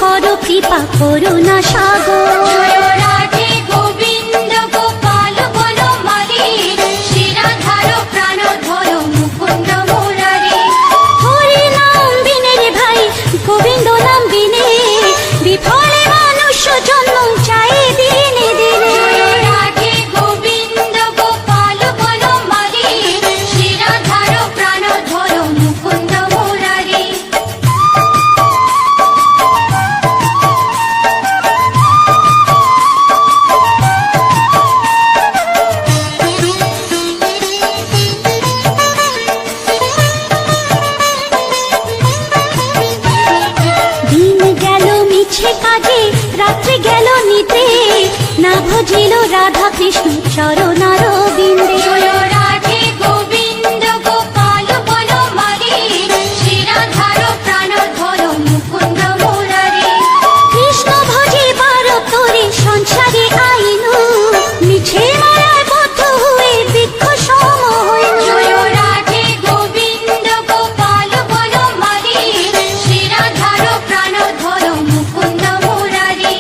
করো কৃপা করুণা সাগর। জয় রাধে গোবিন্দ গোপাল বনমালী, শ্রীরাধার প্রাণ ধরো মুকুন্দ মুরারি। হরি নাম বিনে রে ভাই, গোবিন্দ নাম বিনে বিফলে মানুষ জন্ম চাই দিনে দিনে। জয় রাধে গোবিন্দ গোপাল বনমালী, শ্রীরাধার প্রাণ ধরো মুকুন্দ মুরারি। দিন গেল মিছে কাজে, রাত্রি গেল নিতে, না ভজিল রাধা কৃষ্ণ চরণার বিন্দে। জয় রাধে গোবিন্দ গোপাল বনমালী, শ্রীরাধার প্রাণ ধরো মুকুন্দ মুরারি। কৃষ্ণ ভজিবার তোরে সংসারে আইনু, মিছে মায়ায় বদ্ধ হয়ে বৃক্ষ সম হইনু। জয় রাধে গোবিন্দ গোপাল বনমালী, শ্রীরাধার প্রাণ ধরো মুকুন্দ মুরারি।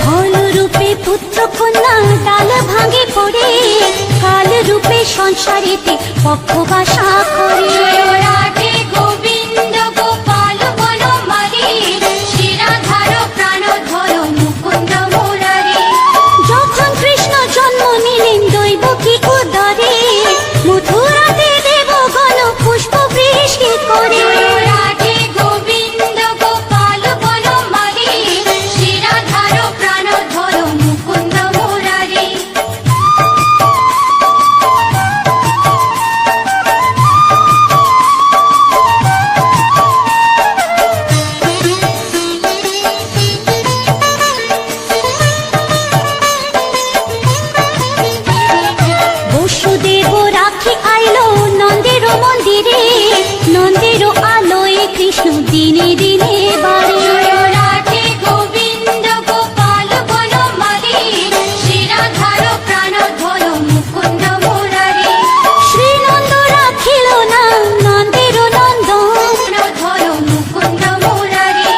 ফল রূপে পুত্র কন্যা ডাল ভাঙে পড়ে, কাল রূপে সংসারেতে পক্ষ বাসা করে। জয় রাধে গোবিন্দ গোপাল বনমালী, শ্রীরাধার প্রাণ ধরো মুকুন্দ মুরারি। যখন কৃষ্ণ জন্ম নিলেন দৈবকী উদরে, মথুরাতে দেবগণ পুষ্প বৃষ্টি করে। জয় রাধে গোবিন্দ গোপাল বনমালী, শ্রীরাধার প্রাণ ধরো মুকুন্দ মুরারি। বসুদেব রাখি আইলো নন্দের মন্দিরে, নন্দের আলোয় কৃষ্ণ দিনে দিনে বাড়ে। জয় রাধে গোবিন্দ গোপাল বনমালী, শ্রীরাধার প্রাণ ধরো মুকুন্দ মুরারি। শ্রীনন্দ রাখিল না নন্দের নন্দন, প্রাণ ধরো মুকুন্দ মুরারি।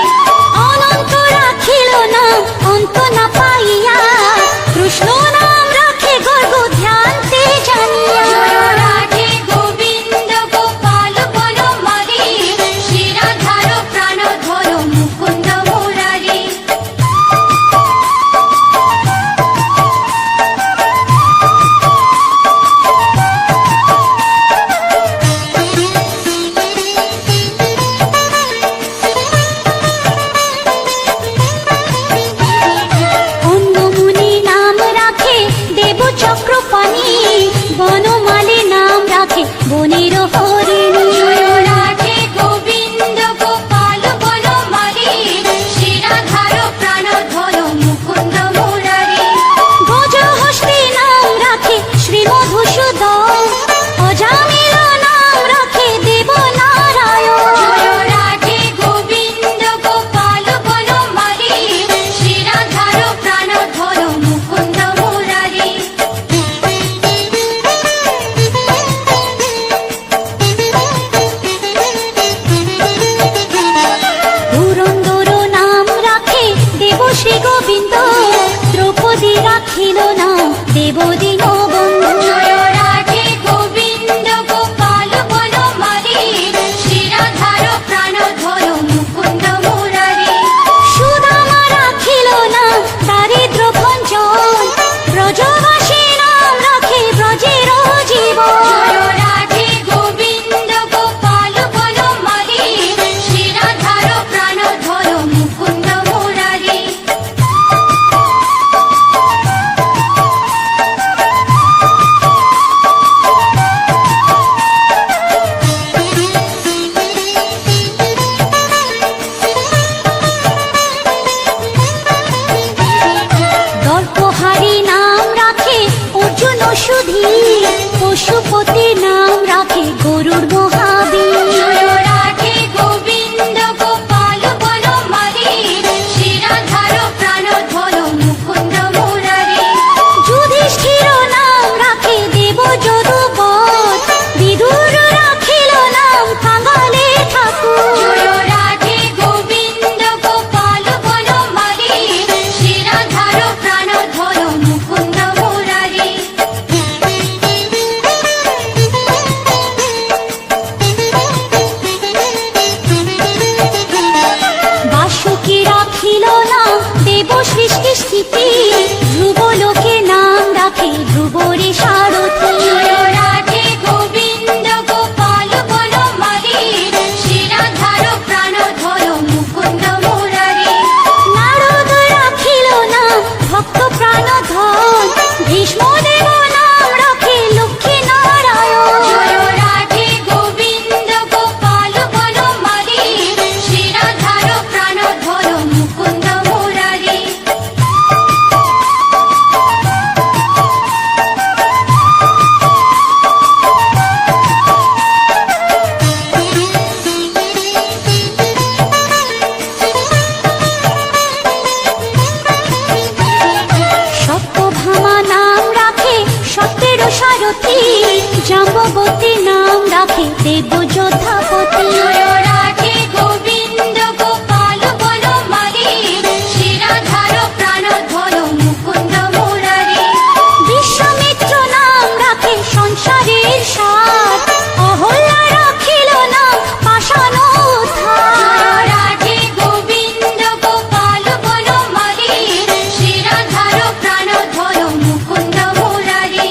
অনন্ত রাখিল না অন্ত না পাইয়া, কৃষ্ণ নাম রাখে গর্গ ধ্যানতে জানিয়া। জয় রাধে গোবিন্দ গোপাল বনমালী, শ্রীরাধার প্রাণ ধরো মুকুন্দ মুরারি। অন্নমুনি নাম রাখে দেব চক্রপাণি, বনমালী নাম রাখে বনের হরিণী। জয় রাধে গোবিন্দ গোপাল বনমালী, শ্রীরাধার প্রাণ ধরো মুকুন্দ মুরারি। ভোজ হস্তি নাম রাখে শ্রী মধুসূদন, অজামিল নাম রাখে দেব নারায়ণ। জয় রাধে গোবিন্দ গোপাল বনমালী, শ্রীরাধার প্রাণ ধরো মুকুন্দ মুরারি। পুরন্দর নাম রাখে দেব শ্রী গোবিন্দ, দ্রৌপদী রাখিল নাম দেব দীনবন্ধু। জয় রাধে গোবিন্দ গোপাল বনমালী, শ্রীরাধার প্রাণ ধরো মুকুন্দ মুরারি। সুদামা রাখিল নাম দারিদ্র ভঞ্জন, ব্রজবাসী নাম রাখে ব্রজের জীবন। জয় রাধে গোবিন্দ গোপাল বনমালী, শ্রীরাধার প্রাণ ধরো মুকুন্দ মুরারি। দেব সৃষ্টি স্থিতি ধ্রুব লোকে নাম রাখে ধ্রুবরে সারথি জয় রাধে গোবিন্দ গোপাল বনমালী শিরাধার প্রাণধর মুকুন্দ মুরারি নারদ রাখিল নাম ভক্ত প্রাণধন ভীষ্ম দেব নাম রাখে লক্ষ্মী নারায়ণ জয় রাধে গোবিন্দ গোপাল বনমালী শিরাধার প্রাণধর মুকুন্দ মুরারি সত্যভামা নাম রাখে সত্যের সারথি জাম্ববতী নাম রাখে দেব যোদ্ধাপতি জয় রাধে গোবিন্দ গোপাল বনমালী শিরাধার প্রাণধর মুকুন্দ মুরারি বিশ্বামিত্র নাম রাখে সংসারের সার অহল্যা রাখিল নাম পাষাণ উদ্ধার জয় রাধে গোবিন্দ গোপাল বনমালী শিরাধার প্রাণধর মুকুন্দ মুরারি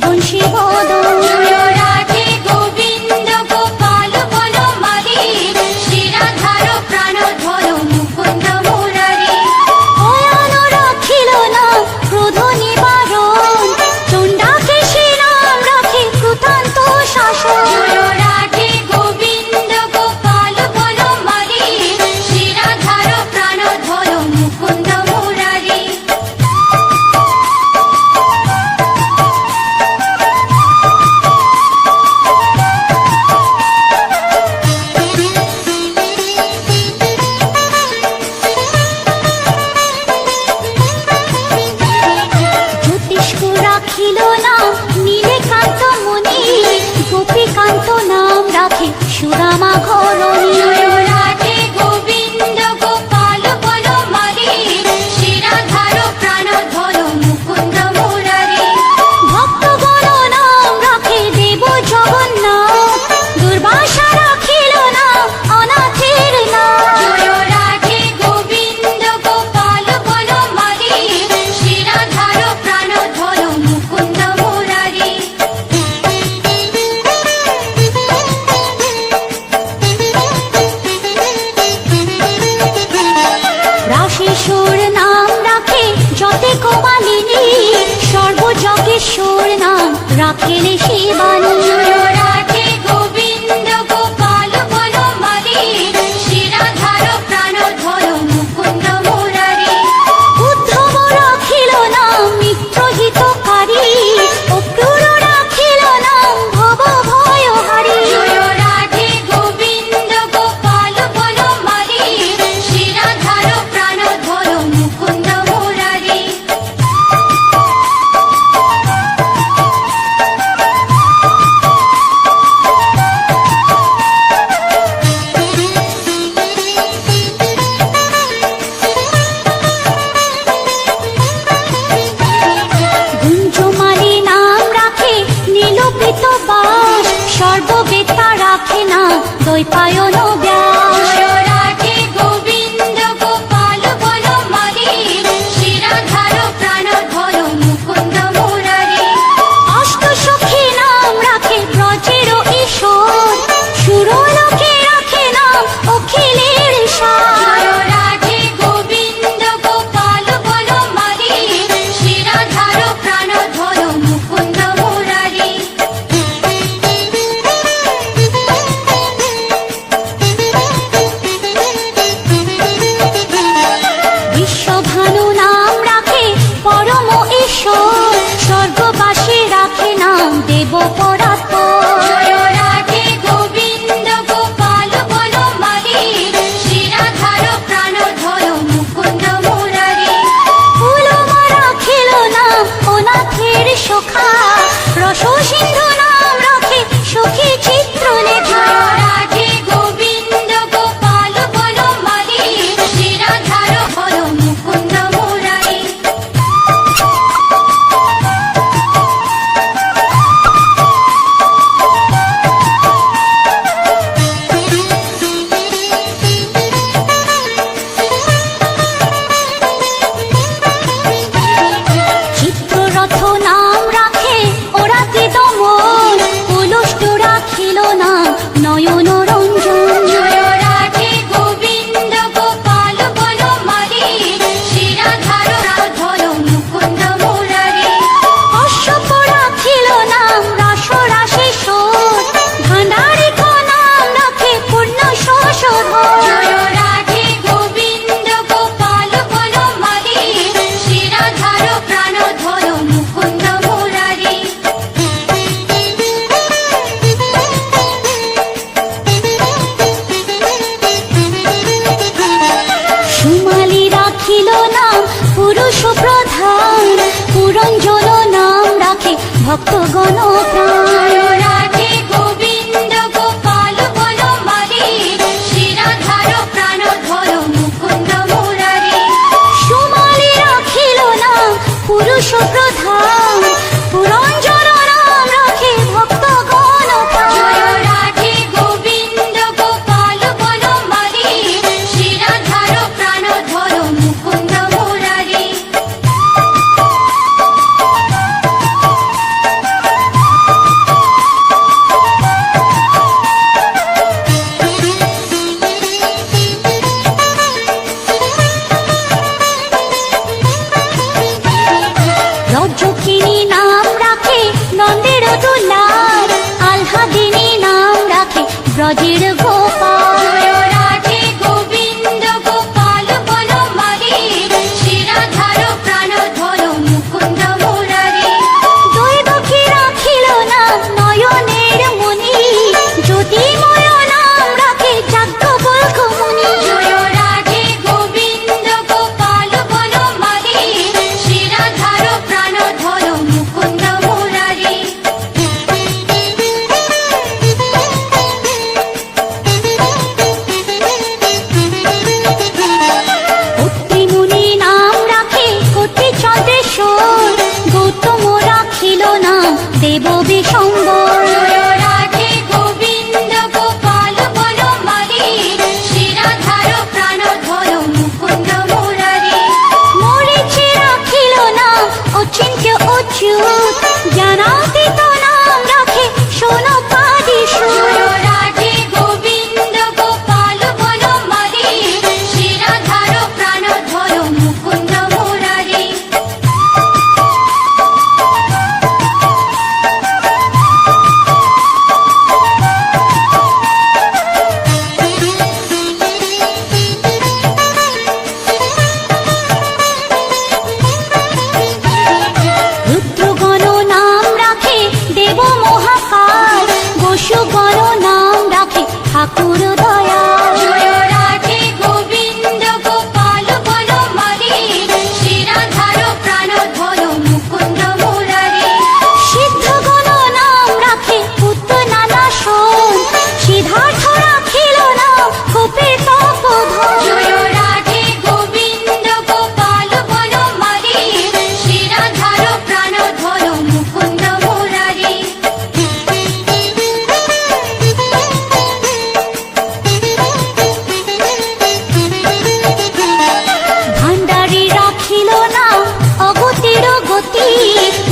বংশী বদন। জয় রাধে গোবিন্দ গোপাল বনমালী, শিরাধার প্রাণধর মুকুন্দ মুরারি। অয়ন রাখিল না ক্রোধ নিবারণ, চণ্ডাকে সে নাম রাখে কৃতান্ত শাসন। জয় রাধে গোবিন্দ গোপাল বনমালী, শিরাধার প্রাণধর মুকুন্দ মুরারি। জ্যোতিষ্ক রাখিল না নীলকান্ত মণি, গোপীকান্ত নাম রাখে সুদামা ঘরণী। জয় রাধে গোবিন্দ গোপাল বনমালী, শিরাধার প্রাণধর মুকুন্দ মুরারি। ভক্তগণ নাম রাখে দেব জগন্নাথ, দুর্বাসা রাখিল না অনাথের নাম। জয় রাধে গোবিন্দ গোপাল বনমালী, শিরাধার প্রাণধর মুকুন্দ মুরারি। রাশেশ্বর নাম রাখে যতে কমালিনী, সর্বযজ্ঞেশ্বর নাম রাখেন শিবানী। জয় রাধে গোবিন্দ গোপাল বনমালী, শিরাধার প্রাণধর মুকুন্দ মুরারি। উদ্ধব রাখিল নাম মিত্রহিতকারী, অক্রূর রাখিল নাম ভব ভয়হারী। জয় রাধে গোবিন্দ গোপাল বনমালী, শিরাধার প্রাণধর মুকুন্দ মুরারি। গুঞ্জমালী নাম রাখে নীলপিত বাস, সর্ববেতা রাখে না দ্বৈপায়ন ব্যাস। জয় রাধে গোবিন্দ গোপাল বনমালী, শিরাধার প্রাণধর মুকুন্দ মুরারি। অষ্টসখী নাম রাখে ব্রজের ঈশ্বর, সুরলোকে রাখে নাম অখিলের সার। জয় রাধে গোবিন্দ গোপাল বনমালী, শিরাধার প্রাণধর মুকুন্দ মুরারি। বিশ্বভানু নাম রাখে পরম ঈশ্বর, স্বর্গবাসী রাখে নাম দেব পরাৎপর। জয় রাধে গোবিন্দ গোপাল বনমালী, শিরাধার প্রাণধর মুকুন্দ মুরারি। ফুলমা রাখিল নাম অনাথের সখা, রস সিন্ধু নাম রাখে সখী চিত্রলেখা। জয় রাধে গোবিন্দ গোপাল বনমালী, শিরাধার মুকুন্দ মুরারি। চিত্ররথ নাম রাখে ওরাতি দমন, পুলষ্ট রাখিল নাম নয়ন রঞ্জন। জয় রাধে গোবিন্দ গোপাল বনমালী, শিরাধার প্রাণধর মুকুন্দ মুরারি। অশ্বপ রাখিল নাম রাস রাশেশ্বর, ভাণ্ডারিক নাম রাখে পূর্ণ শশধর। জয় রাধে গোবিন্দ গোপাল বনমালী, শিরাধার প্রাণধর মুকুন্দ মুরারি। সুমালি রাখিল নাম পুরুষ প্রধান, পুরঞ্জন নাম রাখে ভক্তগণ প্রাণ। জয় রাধে গোবিন্দ গোপাল বনমালী, শিরাধার প্রাণধর মুকুন্দ মুরারি। সুমালি রাখিল নাম পুরুষ প্রধান, পুরঞ্জন নাম রাখে ভক্তগণ প্রাণ। জয় রাধে গোবিন্দ গোপাল বনমালী, শিরাধার প্রাণধর মুকুন্দ মুরারি। ব্রজের গোপাল। জয় রাধে গোবিন্দ গোপাল বনমালী, শিরাধার প্রাণধর মুকুন্দ মুরারি। দৈবকী রাখিল নাম নয়নের মণি, জ্যোতির্ময় নাম রাখে যাজ্ঞবল্ক্য মুনি। জয় রাধে গোবিন্দ গোপাল বনমালী, শিরাধার প্রাণধর মুকুন্দ মুরারি। অত্রি মুনি নাম রাখে কোটি চন্দ্রেশ্বর, গৌতম রাখিল নাম দেব বিশম্বর। জয় রাধে গোবিন্দ গোপাল বনমালী, শিরাধার প্রাণধর মুকুন্দ মুরারি। মরিচি রাখিল নাম অচিন্ত্য অচ্যুত, জ্ঞানাতীত নাম রাখে সোনকাদিসুর। জয় রাধে গোবিন্দ গোপাল বনমালী, শিরাধার প্রাণধর মুকুন্দ মুরারি। রুদ্রগণ নাম রাখে দেব মহাকাল, বসুগণ নাম রাখে ঠাকুর দয়াল। জয় রাধে গোবিন্দ গোপাল বনমালী, শিরাধার প্রাণধর মুকুন্দ মুরারি। সিদ্ধগণ নাম রাখে পুত্র নানা সোম, সিদ্ধার্থ রাখিল নাম কপির তপোধন। জয় রাধে গোবিন্দ গোপাল বনমালী, শিরাধার প্রাণধর মুকুন্দ মুরারি। ভাণ্ডারী রাখিল নাম অগতির গতি,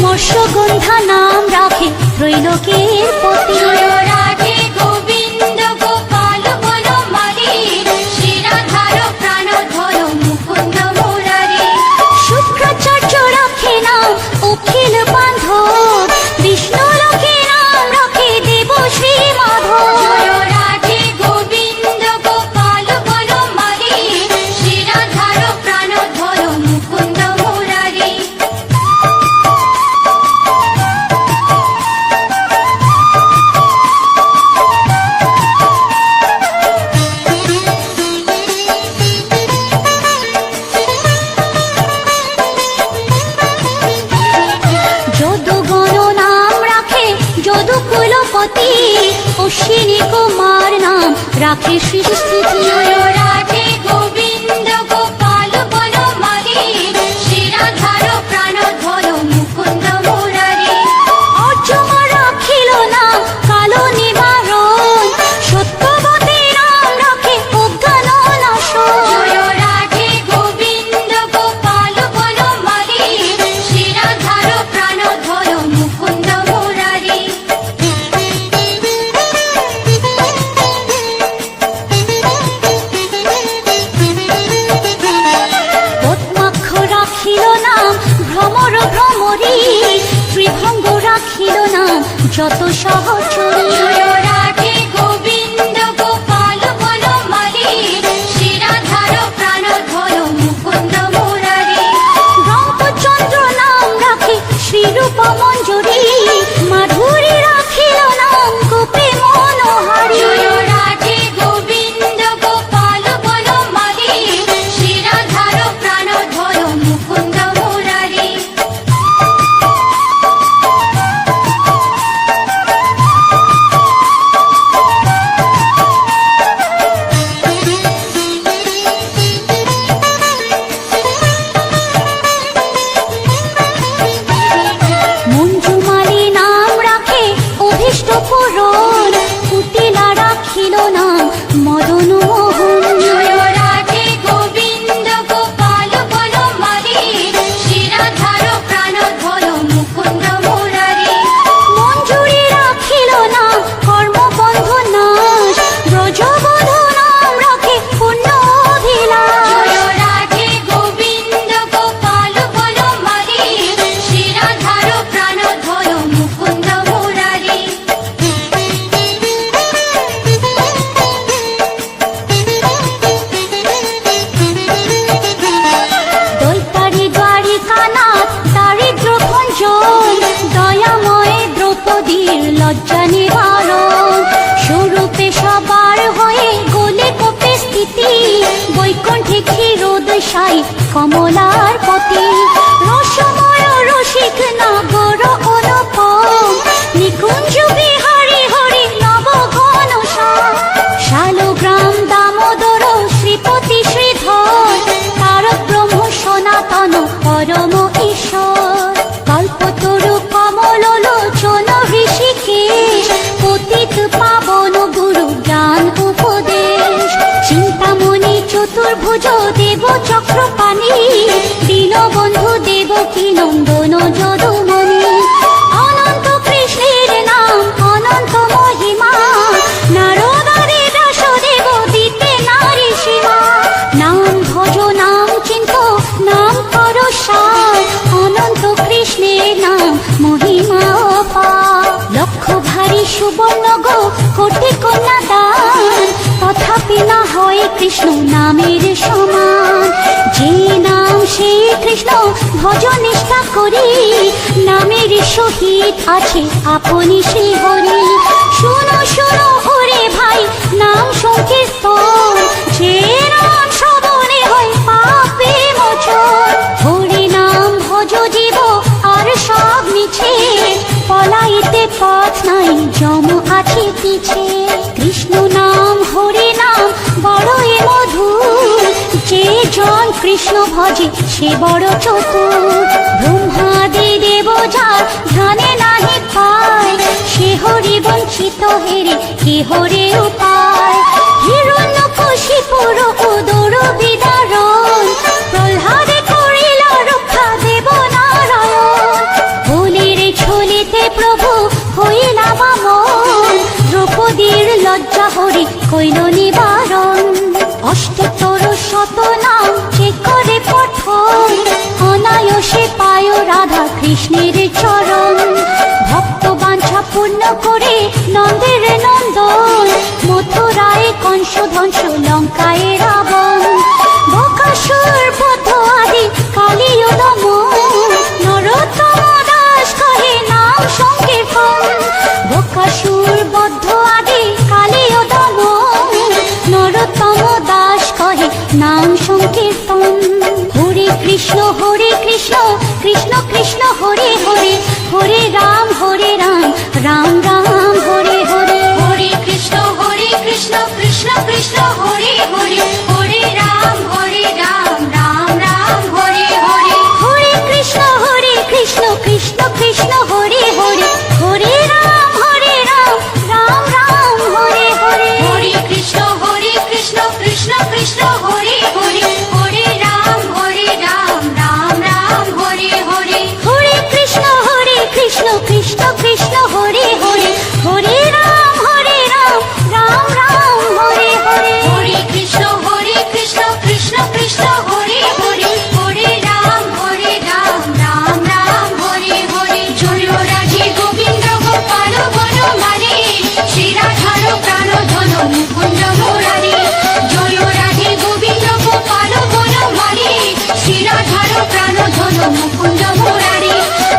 মৎস্যগন্ধা নাম রাখে ত্রৈলোকের পতি। জয় রাধে গোবিন্দ গোপাল বনমালী, শিরাধার প্রাণধর মুকুন্দ মুরারি। শুক্রাচার্য রাখে নাম অখিল বান্ধব, বিষ্ণু লোকে নাম রাখে দেব শ্রী মাধব। জয় রাধে গোবিন্দ গোপাল বনমালী, শিরাধার প্রাণধর মুকুন্দ মুরারি। যদুগণ নাম রাখে যদুকুলপতি, অশ্বিনী কুমার নাম রাখে সৃষ্টি। জয় রাধে গোবিন্দ গোপাল বনমালী, শিরাধার প্রাণধর মুকুন্দ মুরারি। অর্জুন রাখিল নাম কালো নিবারণ, সত্যবতী নাম রাখে অজ্ঞান নাশন। জয় রাধে গোবিন্দ গোপাল বনমালী, শিরাধার প্রাণধর মুকুন্দ মুরারি। পদ্মাক্ষ রাখিল নাম ভ্রমর ভ্রমরী, ত্রিভঙ্গ রাখিল নাম যত সহচরী। জয় রাধে গোবিন্দ গোপাল বনমালী, শিরাধার প্রাণধর মুকুন্দ মুরারি। রামচন্দ্র নাম রাখে শ্রীরূপ মঞ্জুরি, মাধুরী রাখিল নাম গোপী মনোহারী। জয় রাধে গোবিন্দ গোপাল বনমালী, শিরাধার প্রাণধর মুকুন্দ মুরারি। সাই কমলার পতি রসময় রসিক নগর অনুপম নিকুঞ্জ বিহারী হরি নব ঘন শালগ্রাম দামোদর শ্রীপতি শ্রীধর তারক ব্রহ্ম সনাতন পরম ঈশ্বর কল্পতরু কমল লোচন ঋষিকেশ পতিত পাবন গুরু জ্ঞান উপদেশ চিন্তামণি চতুর্ভুজ দেব চক্রপাণি দীনবন্ধু দেবকী নন্দন যদুমণি অনন্ত কৃষ্ণের নাম অনন্ত মহিমা নারদারে দাসদেব দিতে নারী সীমা নাম ভজ নাম চিন্ত নাম কর সার অনন্ত কৃষ্ণের নাম মহিমা অপার লক্ষ ভারী সুবর্ণ গো কোটি কন্যা দান তথাপি না হয় কৃষ্ণ নামের সমান যে নাম সে কৃষ্ণ ভজ নিষ্ঠা করি নামের সহিত আছে আপনি শ্রী হরি শুনো শুনো ওরে ভাই নাম সংকীর্তন যে নাম শ্রবণে হয় পাপে মোচন হরি নাম ভজ জীব আর সব মিছে পলাইতে পথ নাই যম আছে পিছে কৃষ্ণ নাম হরি নাম বড়ই মধুর যে জন কৃষ্ণ ভজে সে বড় চতুর ব্রহ্মাদি দেব যার ধ্যানে নাহি পায় সে হরি বঞ্চিত হেরে কে হরে উপায় হিরণ্যকশিপুর উদর বিদারণ প্রহ্লাদে করিল রক্ষা দেব নারায়ণ বলির ছলিতে প্রভু হইলা বামন দ্রৌপদীর লজ্জা হরি কইল নিবারণ অষ্টতর শত নাম যে করে পঠন অনায়াসে পায় রাধা কৃষ্ণের চরণ ভক্ত বাঞ্ছা পূর্ণ করে নন্দের নন্দন মথুরায় কংস ধ্বংস লঙ্কায় রাবণ বকাসুর বধ আদি কালীয় দমন নরোত্তম দাস কহে নাম সংকীর্তন বকাসুর বদ্ধ আদি কালীয় দমন নরোত্তম দাস কহে নাম সংকীর্তন হরে কৃষ্ণ কৃষ্ণ কৃষ্ণ হরে হরে হরে রাম রাম রাম হরে হরে হরে কৃষ্ণ কৃষ্ণ কৃষ্ণ হরে হরে হরে রাম রাম রাম হরে হরে হরে কৃষ্ণ কৃষ্ণ কৃষ্ণ হরে হরে হরে রাম রাম রাম হরে হরে হরে কৃষ্ণ কৃষ্ণ কৃষ্ণ হরে হরে হরে রাম রাম রাম হরে হরে হরে কৃষ্ণ কৃষ্ণ কৃষ্ণ হরে হরে হরে রাম রাম রাম হরে হরে হরে কৃষ্ণ কৃষ্ণ কৃষ্ণ হরে হরে হরে রাম রাম রাম হরে হরে জয় রাধে গোবিন্দ গোপাল বনমালী শ্রী রাধার প্রাণ ধন মুকুন্দ মুরারি জয় রাধে গোবিন্দ গোপাল বনমালী শ্রী রাধার প্রাণ ধন মুকুন্দ মুরারি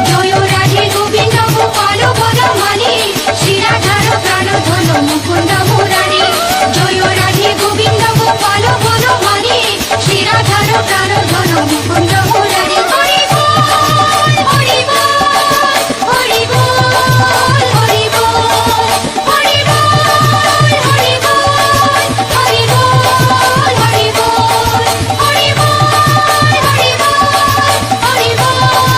জয় রাধে গোবিন্দ গোপাল বনমালী শ্রী রাধার প্রাণ ধন মুকুন্দ মুরারি জয় রাধে গোবিন্দ গোপাল বনমালী শ্রী রাধার প্রাণ ধন মুকুন্দ মুরারি হরি বল হরি বল হরি বল হরি বল হরি বল হরি বল হরি বল হরি বল হরি বল হরি বল হরি বল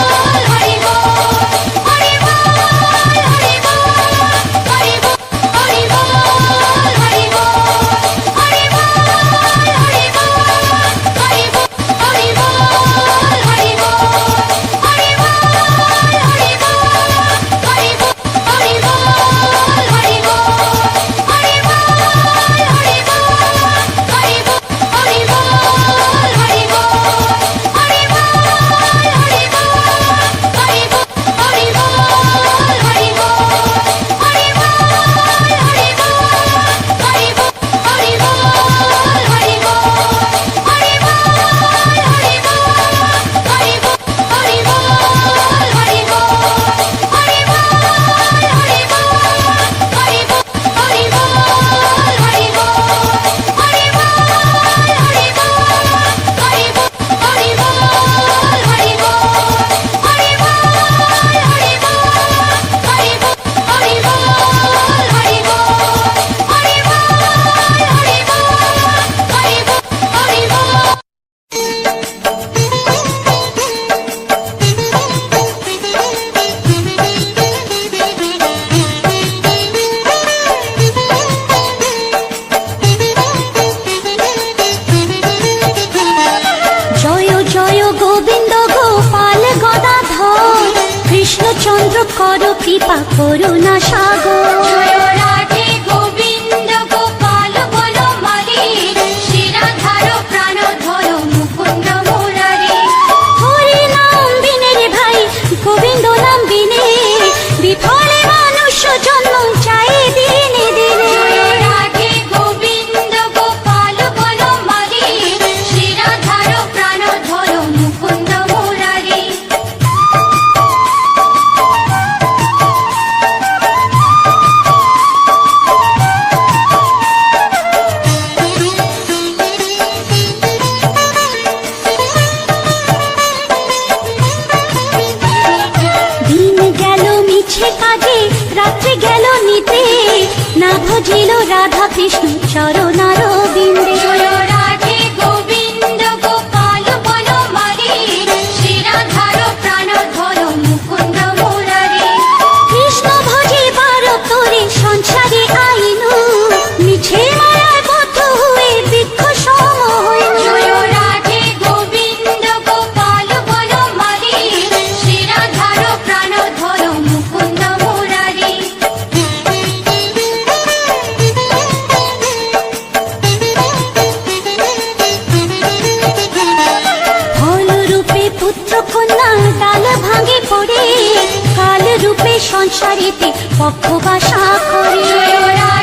করো কৃপা করুণা সাগর। জয় রাধে গোবিন্দ গোপাল বনমালী, শ্রীরাধার প্রাণধর মুকুন্দ মুরারি। হরি নাম বিনে রে ভাই, গোবিন্দ নাম বিনে বিফলে মানুষ জন্ম চাই দিনে দিনে। জয় রাধে গোবিন্দ গোপাল বনমালী, শ্রীরাধার প্রাণধর মুকুন্দ মুরারি। দিন গেল মিছে কাজে, রাত্রি গেল নিতে, না ভজিল রাধা কৃষ্ণ চরণার বিন্দে। জয় রাধে গোবিন্দ গোপাল বনমালী, শ্রীরাধার প্রাণধর মুকুন্দ মুরারি। কৃষ্ণ ভজিবার তোরে সংসারে আইনু, মিছে মায়ায় বদ্ধ হয়ে বৃক্ষ সম হইনু। জয় রাধে গোবিন্দ গোপাল বনমালী, শ্রীরাধার প্রাণধর মুকুন্দ মুরারি। ফল রূপে পুত্র কন্যা ডাল ভাঙে পড়ে, কাল রূপে সংসারেতে পক্ষ বাসা করে। জয় রাধে